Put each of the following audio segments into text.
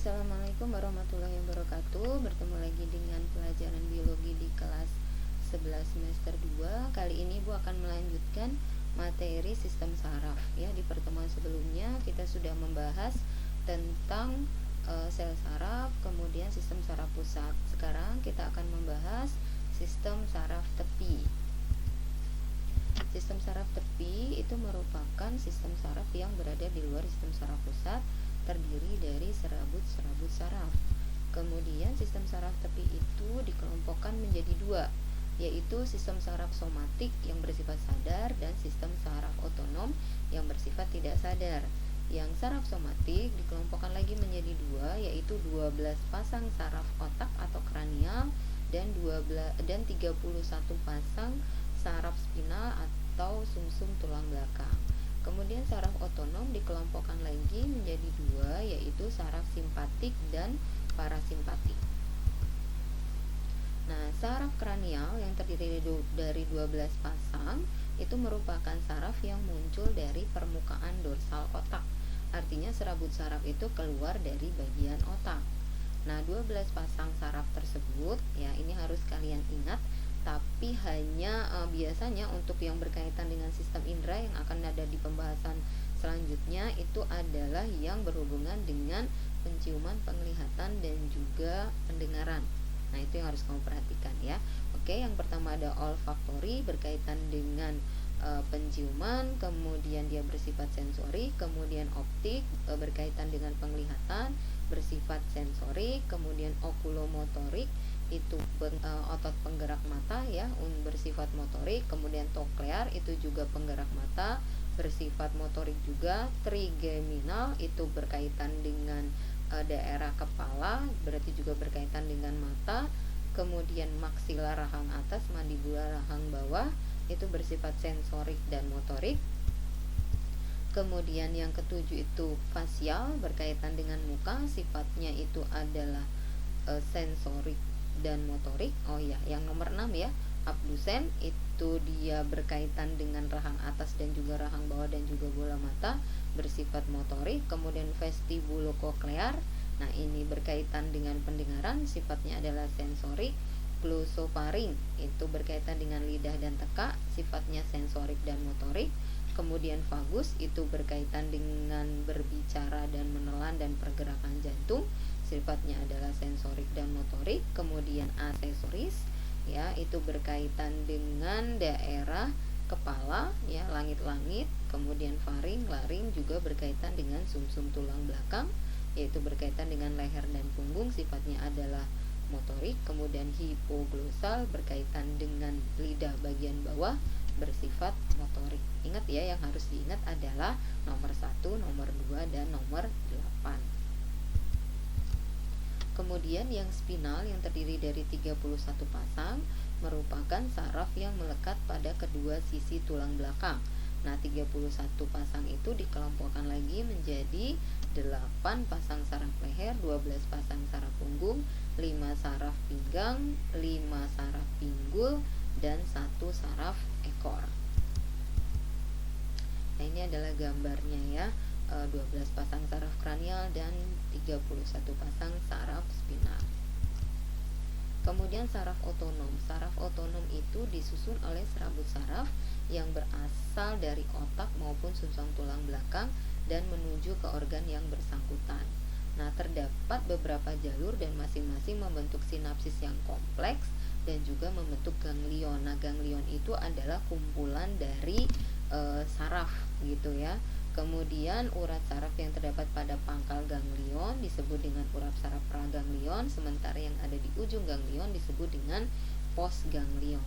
Assalamualaikum warahmatullahi wabarakatuh. Bertemu lagi dengan pelajaran biologi di kelas 11 semester 2. Kali ini Ibu akan melanjutkan materi sistem saraf ya. Di pertemuan sebelumnya kita sudah membahas tentang sel saraf, kemudian sistem saraf pusat. Sekarang kita akan membahas sistem saraf tepi. Sistem saraf tepi itu merupakan sistem saraf yang berada di luar sistem saraf pusat, terdiri dari serabut-serabut saraf. Kemudian sistem saraf tepi itu dikelompokkan menjadi dua, yaitu sistem saraf somatik yang bersifat sadar dan sistem saraf otonom yang bersifat tidak sadar. Yang saraf somatik dikelompokkan lagi menjadi dua, yaitu 12 pasang saraf otak atau kranial dan 31 pasang saraf spinal atau sumsum tulang belakang. Kemudian saraf otonom dikelompokkan lagi menjadi dua, yaitu saraf simpatik dan parasimpatik. Nah, saraf kranial yang terdiri dari 12 pasang itu merupakan saraf yang muncul dari permukaan dorsal otak. Artinya serabut saraf itu keluar dari bagian otak. Nah, 12 pasang saraf tersebut ya ini harus kalian ingat, tapi hanya biasanya untuk yang berkaitan dengan sistem indera yang akan ada di pembahasan selanjutnya itu adalah yang berhubungan dengan penciuman, penglihatan, dan juga pendengaran. Nah, itu yang harus kamu perhatikan ya. Oke, yang pertama ada olfaktori berkaitan dengan penciuman, kemudian dia bersifat sensori, kemudian optik berkaitan dengan penglihatan, bersifat sensori, kemudian okulomotorik itu otot penggerak mata ya, bersifat motorik, kemudian koklear itu juga penggerak mata, bersifat motorik juga, trigeminal itu berkaitan dengan daerah kepala, berarti juga berkaitan dengan mata, kemudian maksilar rahang atas, mandibula rahang bawah itu bersifat sensorik dan motorik. Kemudian yang ketujuh itu fasial berkaitan dengan muka, sifatnya itu adalah sensorik dan motorik. Oh ya, yang nomor 6 ya, abdusen itu dia berkaitan dengan rahang atas dan juga rahang bawah dan juga bola mata, bersifat motorik. Kemudian vestibulokoklear, nah ini berkaitan dengan pendengaran, sifatnya adalah sensorik. Glosofaring itu berkaitan dengan lidah dan tekak, sifatnya sensorik dan motorik. Kemudian vagus itu berkaitan dengan berbicara dan menelan dan pergerakan jantung, sifatnya adalah sensorik dan motorik. Kemudian aksesoris ya itu berkaitan dengan daerah kepala ya, langit-langit. Kemudian faring, laring juga berkaitan dengan sumsum tulang belakang, yaitu berkaitan dengan leher dan punggung, sifatnya adalah motorik. Kemudian hipoglosal berkaitan dengan lidah bagian bawah, bersifat motorik. Ingat ya, yang harus diingat adalah nomor 1, nomor 2, dan nomor 8. Kemudian yang spinal yang terdiri dari 31 pasang merupakan saraf yang melekat pada kedua sisi tulang belakang. Nah, 31 pasang itu dikelompokkan lagi menjadi 8 pasang saraf leher, 12 pasang saraf punggung, 5 saraf pinggang, 5 saraf pinggul, dan 1 saraf ekor. Nah, ini adalah gambarnya ya, 12 pasang saraf kranial dan 31 pasang saraf spinal. Kemudian saraf otonom. Saraf otonom itu disusun oleh serabut saraf yang berasal dari otak maupun sumsum tulang belakang dan menuju ke organ yang bersangkutan. Nah, terdapat beberapa jalur dan masing-masing membentuk sinapsis yang kompleks dan juga membentuk ganglion. Nah, ganglion itu adalah kumpulan dari saraf gitu ya. Kemudian urat saraf yang terdapat pada pangkal ganglion disebut dengan urat saraf praganglion, sementara yang ada di ujung ganglion disebut dengan postganglion.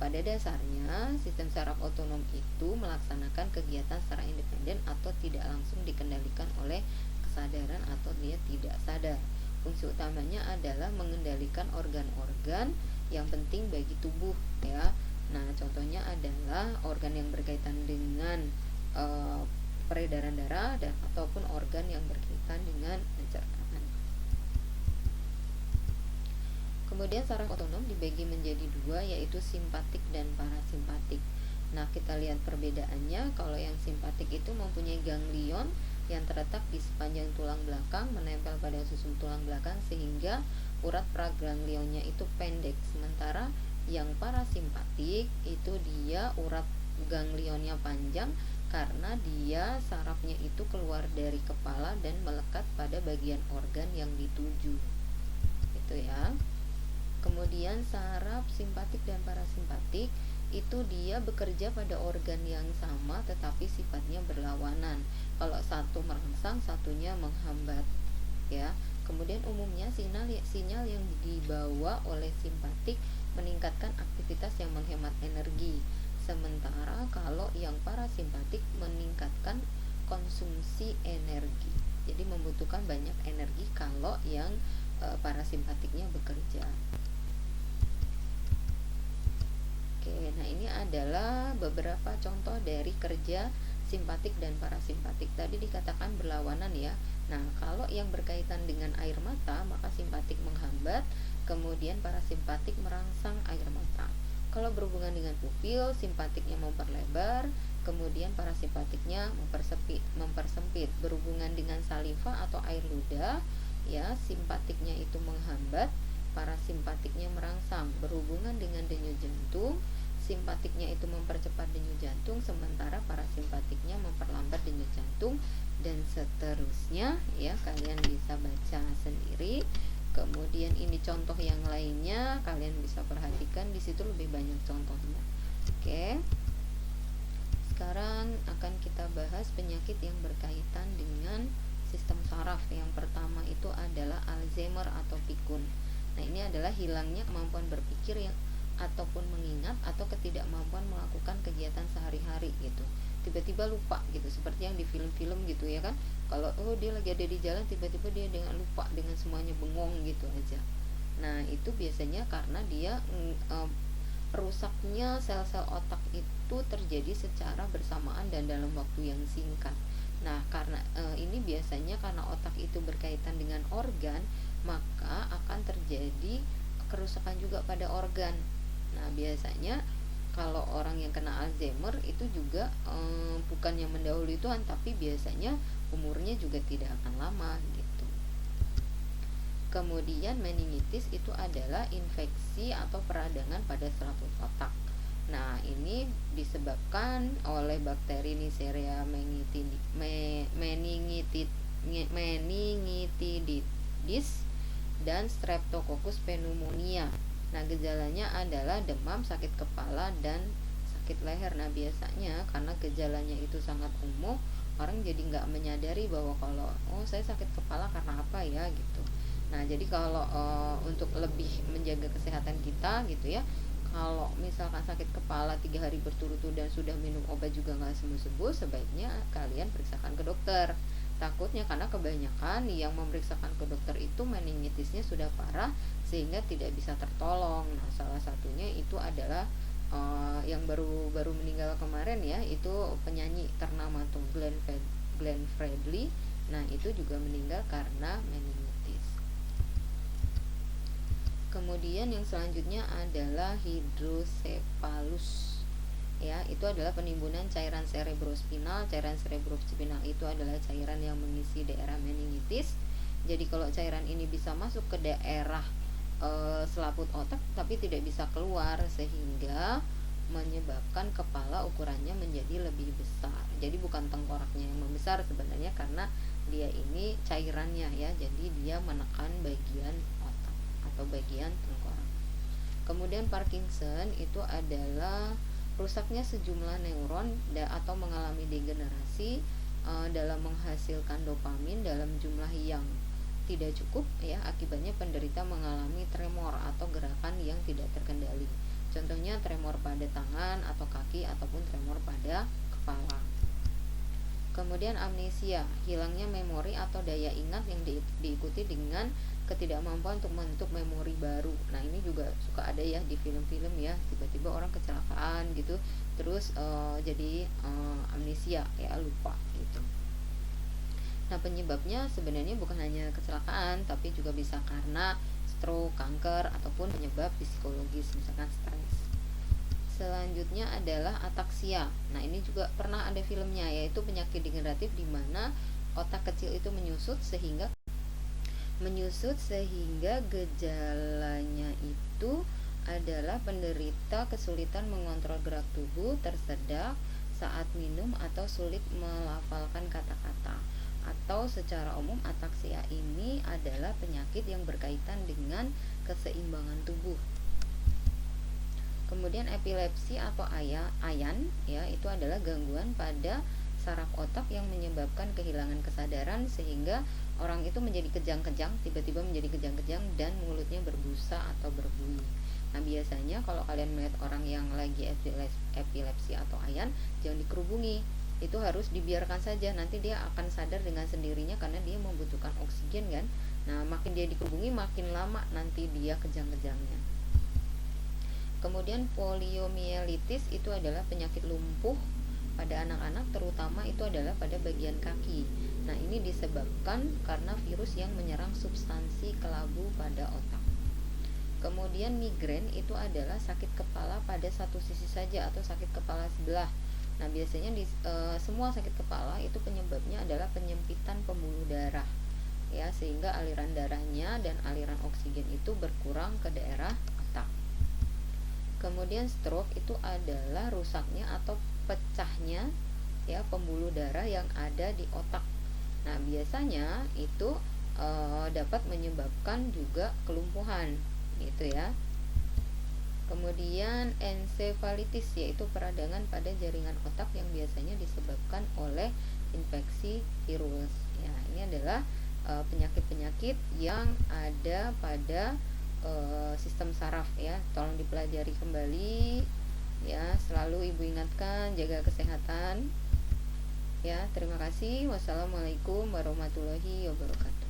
Pada dasarnya sistem saraf otonom itu melaksanakan kegiatan secara independen atau tidak langsung dikendalikan oleh kesadaran atau dia tidak sadar. Fungsi utamanya adalah mengendalikan organ-organ yang penting bagi tubuh ya. Nah, contohnya adalah organ yang berkaitan dengan peredaran darah dan ataupun organ yang berkaitan dengan pencernaan. Kemudian saraf otonom dibagi menjadi dua, yaitu simpatik dan parasimpatik. Nah, kita lihat perbedaannya. Kalau yang simpatik itu mempunyai ganglion yang terletak di sepanjang tulang belakang menempel pada susun tulang belakang sehingga urat praganglionnya itu pendek. Sementara yang parasimpatik itu dia urat ganglionnya panjang karena dia sarafnya itu keluar dari kepala dan melekat pada bagian organ yang dituju. Itu ya. Kemudian saraf simpatik dan parasimpatik itu dia bekerja pada organ yang sama tetapi sifatnya berlawanan. Kalau satu merangsang, satunya menghambat ya. Kemudian umumnya sinyal yang dibawa oleh simpatik meningkatkan aktivitas yang menghemat energi. Sementara kalau yang parasimpatik meningkatkan konsumsi energi. Jadi membutuhkan banyak energi kalau yang parasimpatiknya bekerja. Oke, nah ini adalah beberapa contoh dari kerja simpatik dan parasimpatik. Tadi dikatakan berlawanan ya. Nah, kalau yang berkaitan dengan air mata, maka simpatik menghambat, kemudian parasimpatik merangsang air mata. Kalau berhubungan dengan pupil, simpatiknya memperlebar, kemudian parasimpatiknya mempersempit. Berhubungan dengan saliva atau air ludah, ya, simpatiknya itu menghambat, parasimpatiknya merangsang. Berhubungan dengan denyut jantung, simpatiknya itu mempercepat denyut jantung, sementara parasimpatiknya memperlambat denyut jantung, dan seterusnya ya, kalian bisa baca sendiri. Kemudian ini contoh yang lainnya, kalian bisa perhatikan di situ lebih banyak contohnya. Oke. Sekarang akan kita bahas penyakit yang berkaitan dengan sistem saraf. Yang pertama itu adalah Alzheimer atau pikun. Nah, ini adalah hilangnya kemampuan berpikir yang ataupun mengingat atau ketidakmampuan melakukan kegiatan sehari-hari gitu. Tiba-tiba lupa gitu, seperti yang di film-film gitu ya kan. Kalau dia lagi ada di jalan, tiba-tiba dia dengan lupa, dengan semuanya bengong gitu aja. Nah, itu biasanya karena dia rusaknya sel-sel otak itu terjadi secara bersamaan dan dalam waktu yang singkat. Nah, karena ini biasanya karena otak itu berkaitan dengan organ, maka akan terjadi kerusakan juga pada organ. Nah, biasanya kalau orang yang kena Alzheimer itu juga bukan yang mendahului Tuhan, tapi biasanya umurnya juga tidak akan lama gitu. Kemudian meningitis itu adalah infeksi atau peradangan pada selaput otak. Nah, ini disebabkan oleh bakteri Neisseria meningitidis dan Streptococcus pneumonia. Nah, gejalanya adalah demam, sakit kepala, dan sakit leher. Nah, biasanya karena gejalanya itu sangat umum, orang jadi nggak menyadari bahwa kalau saya sakit kepala karena apa ya gitu. Nah, jadi kalau untuk lebih menjaga kesehatan kita gitu ya, kalau misalkan sakit kepala 3 hari berturut-turut dan sudah minum obat juga nggak sembuh-sembuh, sebaiknya kalian periksakan ke dokter. Takutnya karena kebanyakan yang memeriksakan ke dokter itu meningitisnya sudah parah sehingga tidak bisa tertolong. Nah, salah satunya itu adalah yang baru meninggal kemarin ya, itu penyanyi ternama tuh Glenn Fredly. Nah, itu juga meninggal karena meningitis. Kemudian yang selanjutnya adalah hidrosepalus. Ya, itu adalah penimbunan cairan cerebrospinal. Cairan cerebrospinal itu adalah cairan yang mengisi daerah meningitis. Jadi kalau cairan ini bisa masuk ke daerah selaput otak tapi tidak bisa keluar, sehingga menyebabkan kepala ukurannya menjadi lebih besar. Jadi bukan tengkoraknya yang membesar sebenarnya, karena dia ini cairannya ya, jadi dia menekan bagian otak atau bagian tengkorak. Kemudian Parkinson itu adalah rusaknya sejumlah neuron atau mengalami degenerasi dalam menghasilkan dopamin dalam jumlah yang tidak cukup ya, akibatnya penderita mengalami tremor atau gerakan yang tidak terkendali. Contohnya tremor pada tangan atau kaki ataupun tremor pada kepala. Kemudian amnesia, hilangnya memori atau daya ingat yang diikuti dengan ketidakmampuan untuk membentuk memori baru. Nah, ini juga suka ada ya di film-film ya, tiba-tiba orang kecelakaan gitu, terus jadi amnesia ya, lupa gitu. Nah, penyebabnya sebenarnya bukan hanya kecelakaan, tapi juga bisa karena stroke, kanker, ataupun penyebab psikologis, misalkan stres. Selanjutnya adalah ataksia. Nah, ini juga pernah ada filmnya, yaitu penyakit degeneratif di mana otak kecil itu menyusut sehingga gejalanya itu adalah penderita kesulitan mengontrol gerak tubuh, tersedak saat minum atau sulit melafalkan kata-kata. Atau secara umum ataksia ini adalah penyakit yang berkaitan dengan keseimbangan tubuh. Kemudian epilepsi atau ayan ya, itu adalah gangguan pada saraf otak yang menyebabkan kehilangan kesadaran sehingga orang itu menjadi kejang-kejang, tiba-tiba menjadi kejang-kejang dan mulutnya berbusa atau berbunyi. Nah, biasanya kalau kalian melihat orang yang lagi epilepsi atau ayan, jangan dikerubungi. Itu harus dibiarkan saja, nanti dia akan sadar dengan sendirinya karena dia membutuhkan oksigen kan. Nah, makin dia dikerubungi makin lama nanti dia kejang-kejangnya. Kemudian poliomielitis itu adalah penyakit lumpuh pada anak-anak, terutama itu adalah pada bagian kaki. Nah, ini disebabkan karena virus yang menyerang substansi kelabu pada otak. Kemudian migrain itu adalah sakit kepala pada satu sisi saja atau sakit kepala sebelah. Nah, biasanya semua sakit kepala itu penyebabnya adalah penyempitan pembuluh darah ya, sehingga aliran darahnya dan aliran oksigen itu berkurang ke daerah otak. Kemudian stroke itu adalah rusaknya atau pecahnya ya pembuluh darah yang ada di otak. Nah, biasanya itu dapat menyebabkan juga kelumpuhan gitu ya. Kemudian encephalitis yaitu peradangan pada jaringan otak yang biasanya disebabkan oleh infeksi virus. Ya, ini adalah penyakit-penyakit yang ada pada sistem saraf ya. Tolong dipelajari kembali ya, selalu ibu ingatkan jaga kesehatan ya. Terima kasih. Wassalamualaikum warahmatullahi wabarakatuh.